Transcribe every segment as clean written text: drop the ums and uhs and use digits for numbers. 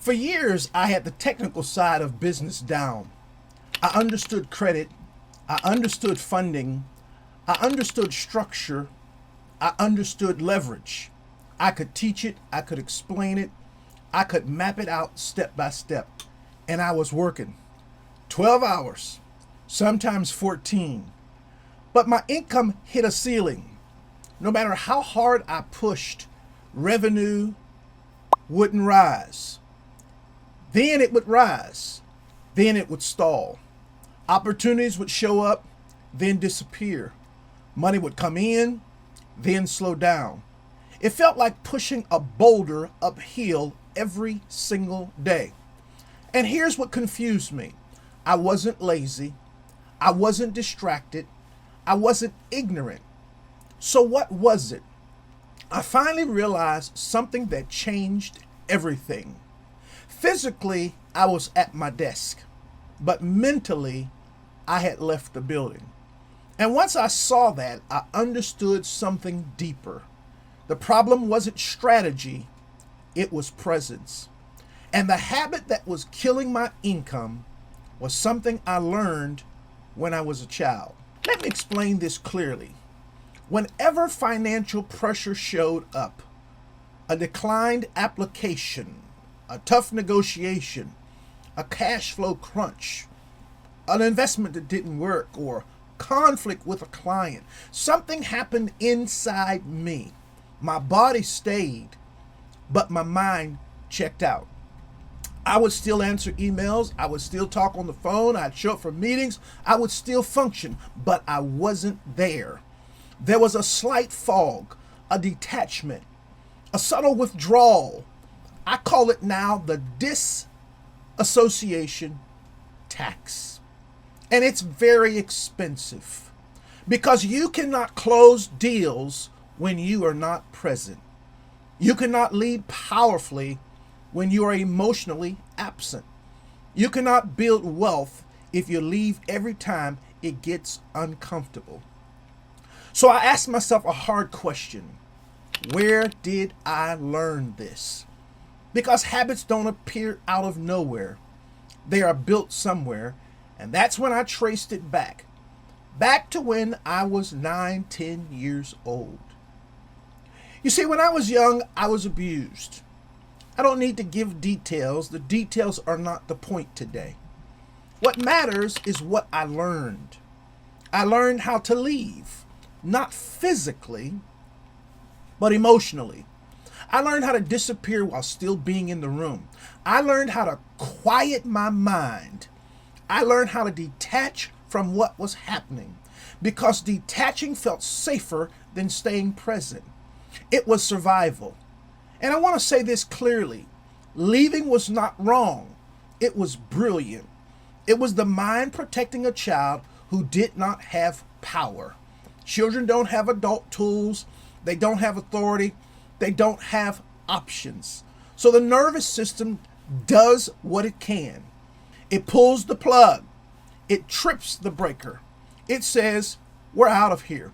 For years, I had the technical side of business down. I understood credit. I understood funding. I understood structure. I understood leverage. I could teach it. I could explain it. I could map it out step by step. And I was working 12 hours, sometimes 14. But my income hit a ceiling. No matter how hard I pushed, revenue wouldn't rise. Then it would rise. Then it would stall. Opportunities would show up, then disappear. Money would come in, then slow down. It felt like pushing a boulder uphill every single day. And here's what confused me. I wasn't lazy. I wasn't distracted. I wasn't ignorant. So what was it? I finally realized something that changed everything. Physically, I was at my desk, but mentally, I had left the building. And once I saw that, I understood something deeper. The problem wasn't strategy, it was presence. And the habit that was killing my income was something I learned when I was a child. Let me explain this clearly. Whenever financial pressure showed up, a declined application, a tough negotiation, a cash flow crunch, an investment that didn't work, or conflict with a client, something happened inside me. My body stayed, but my mind checked out. I would still answer emails. I would still talk on the phone. I'd show up for meetings. I would still function, but I wasn't there. There was a slight fog, a detachment, a subtle withdrawal. I call it now the Dissociation Tax. And it's very expensive because you cannot close deals when you are not present. You cannot lead powerfully when you are emotionally absent. You cannot build wealth if you leave every time it gets uncomfortable. So I asked myself a hard question. Where did I learn this? Because habits don't appear out of nowhere. They are built somewhere. And that's when I traced it back to when I was 9, 10 years old. You see, when I was young, I was abused. I don't need to give details. The details are not the point today. What matters is what I learned. I learned how to leave, not physically, but emotionally. I learned how to disappear while still being in the room. I learned how to quiet my mind. I learned how to detach from what was happening because detaching felt safer than staying present. It was survival. And I want to say this clearly. Leaving was not wrong. It was brilliant. It was the mind protecting a child who did not have power. Children don't have adult tools. They don't have authority. They don't have options. So the nervous system does what it can. It pulls the plug. It trips the breaker. It says, we're out of here.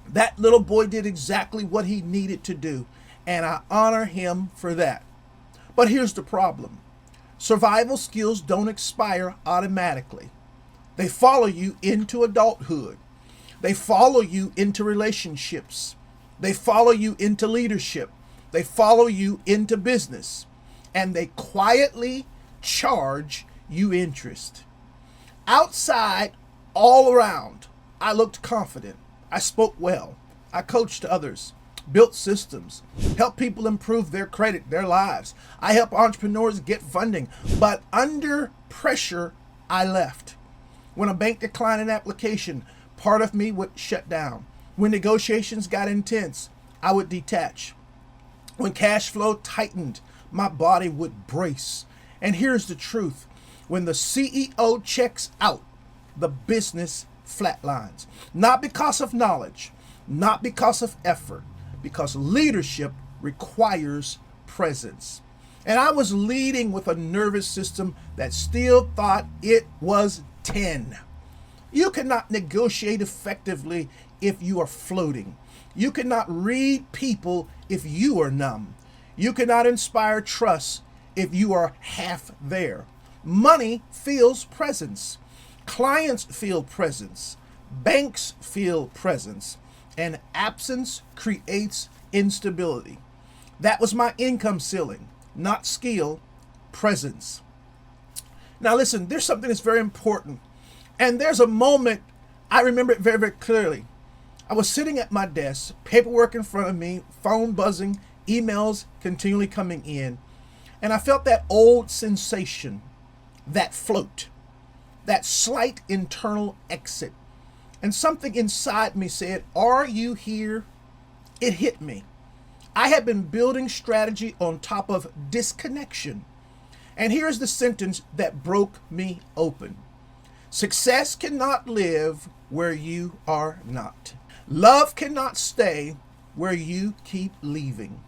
That little boy did exactly what he needed to do, and I honor him for that. But here's the problem. Survival skills don't expire automatically. They follow you into adulthood. They follow you into relationships. They follow you into leadership. They follow you into business. And they quietly charge you interest. Outside, all around, I looked confident. I spoke well. I coached others, built systems, helped people improve their credit, their lives. I help entrepreneurs get funding. But under pressure, I left. When a bank declined an application, part of me would shut down. When negotiations got intense, I would detach. When cash flow tightened, my body would brace. And here's the truth. When the CEO checks out, the business flatlines. Not because of knowledge, not because of effort, because leadership requires presence. And I was leading with a nervous system that still thought it was 10. You cannot negotiate effectively if you are floating. You cannot read people if you are numb. You cannot inspire trust if you are half there. Money feels presence. Clients feel presence. Banks feel presence. And absence creates instability. That was my income ceiling, not skill, presence. Now listen, there's something that's very important. And there's a moment, I remember it very, very clearly. I was sitting at my desk, paperwork in front of me, phone buzzing, emails continually coming in. And I felt that old sensation, that float, that slight internal exit. And something inside me said, "Are you here?" It hit me. I had been building strategy on top of disconnection. And here's the sentence that broke me open. Success cannot live where you are not. Love cannot stay where you keep leaving.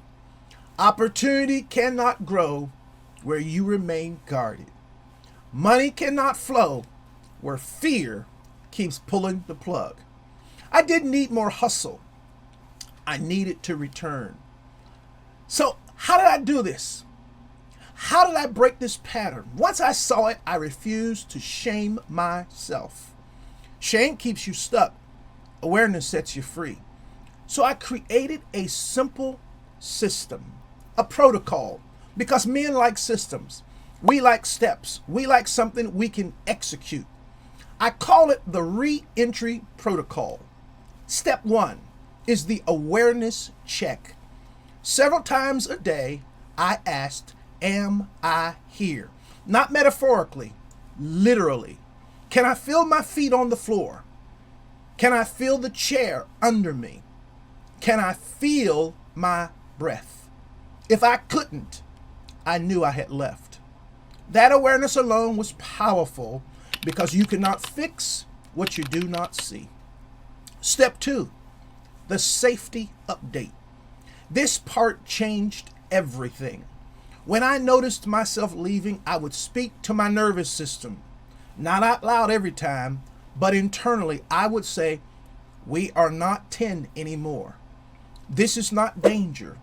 Opportunity cannot grow where you remain guarded. Money cannot flow where fear keeps pulling the plug. I didn't need more hustle. I needed to return. So how did I do this? How did I break this pattern? Once I saw it, I refused to shame myself. Shame keeps you stuck. Awareness sets you free. So I created a simple system, a protocol, because men like systems. We like steps. We like something we can execute. I call it the re-entry protocol. Step 1 is the awareness check. Several times a day, I asked, am I here? Not metaphorically, literally. Can I feel my feet on the floor? Can I feel the chair under me? Can I feel my breath? If I couldn't, I knew I had left. That awareness alone was powerful because you cannot fix what you do not see. Step 2, the safety update. This part changed everything. When I noticed myself leaving, I would speak to my nervous system. Not out loud every time, but internally, I would say, we are not 10 anymore. This is not danger.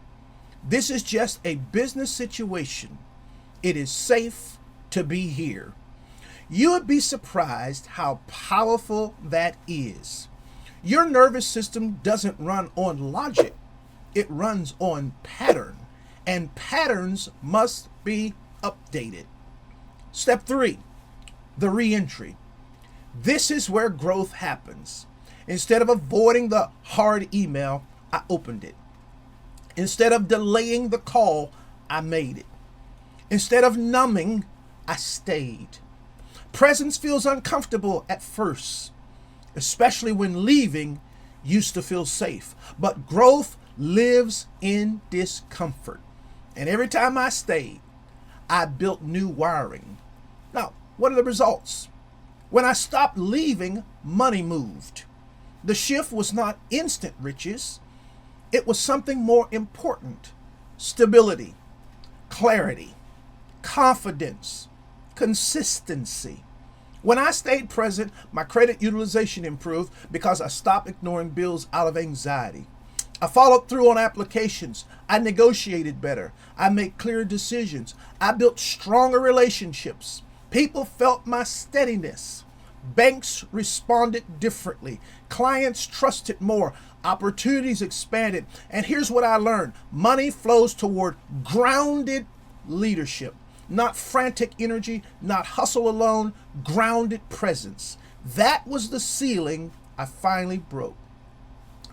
This is just a business situation. It is safe to be here. You would be surprised how powerful that is. Your nervous system doesn't run on logic. It runs on pattern, and patterns must be updated. Step 3, the re-entry. This is where growth happens. Instead of avoiding the hard email, I opened it. Instead of delaying the call, I made it. Instead of numbing, I stayed. Presence feels uncomfortable at first, especially when leaving used to feel safe. But growth lives in discomfort. And every time I stayed, I built new wiring. Now, what are the results? When I stopped leaving, money moved. The shift was not instant riches. It was something more important. Stability, clarity, confidence, consistency. When I stayed present, my credit utilization improved because I stopped ignoring bills out of anxiety. I followed through on applications. I negotiated better. I made clear decisions. I built stronger relationships. People felt my steadiness. Banks responded differently. Clients trusted more. Opportunities expanded. And here's what I learned. Money flows toward grounded leadership. Not frantic energy, not hustle alone, grounded presence. That was the ceiling I finally broke.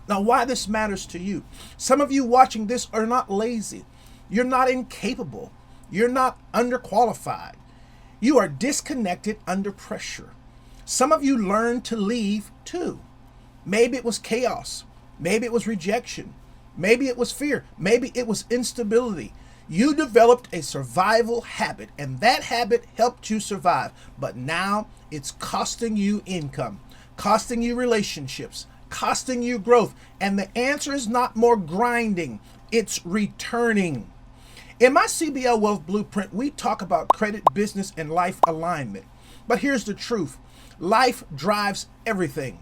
Now, why this matters to you. Some of you watching this are not lazy. You're not incapable. You're not underqualified. You are disconnected under pressure. Some of you learned to leave too. Maybe it was chaos. Maybe it was rejection. Maybe it was fear. Maybe it was instability. You developed a survival habit, and that habit helped you survive. But now it's costing you income, costing you relationships, costing you growth. And the answer is not more grinding, it's returning. In my CBL Wealth Blueprint, we talk about credit, business, and life alignment. But here's the truth. Life drives everything.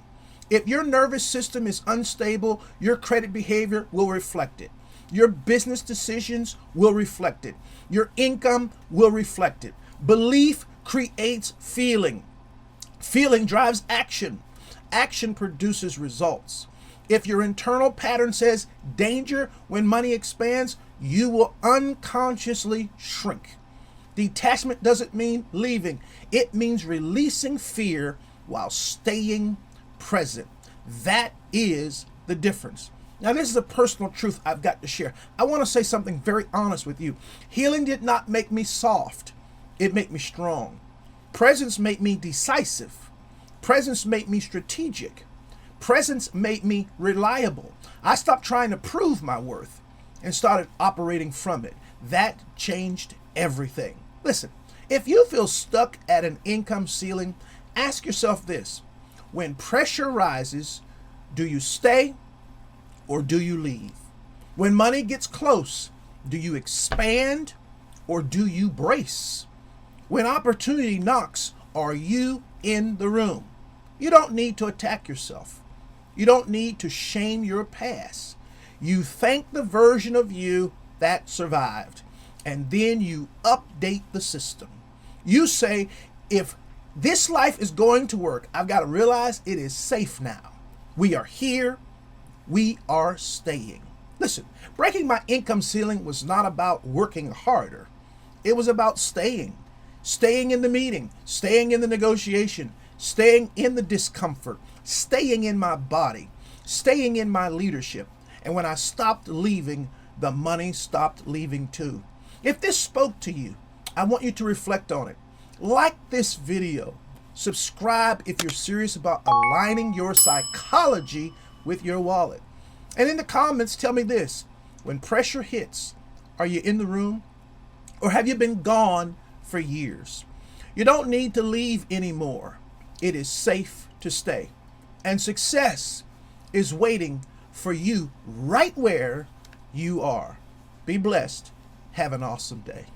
If your nervous system is unstable, your credit behavior will reflect it. Your business decisions will reflect it. Your income will reflect it. Belief creates feeling. Feeling drives action. Action produces results. If your internal pattern says danger when money expands, you will unconsciously shrink. Detachment doesn't mean leaving. It means releasing fear while staying present. That is the difference. Now, this is a personal truth I've got to share. I want to say something very honest with you. Healing did not make me soft. It made me strong. Presence made me decisive. Presence made me strategic. Presence made me reliable. I stopped trying to prove my worth and started operating from it. That changed everything. Listen, if you feel stuck at an income ceiling, ask yourself this. When pressure rises, do you stay or do you leave? When money gets close, do you expand or do you brace? When opportunity knocks, are you in the room? You don't need to attack yourself. You don't need to shame your past. You thank the version of you that survived, and then you update the system. You say, if this life is going to work, I've got to realize it is safe now. We are here. We are staying. Listen, breaking my income ceiling was not about working harder. It was about staying. Staying in the meeting, staying in the negotiation, staying in the discomfort, staying in my body, staying in my leadership. And when I stopped leaving, the money stopped leaving too. If this spoke to you, I want you to reflect on it. Like this video. Subscribe if you're serious about aligning your psychology with your wallet. And in the comments, tell me this. When pressure hits, are you in the room? Or have you been gone for years? You don't need to leave anymore. It is safe to stay. And success is waiting for you right where you are. Be blessed. Have an awesome day.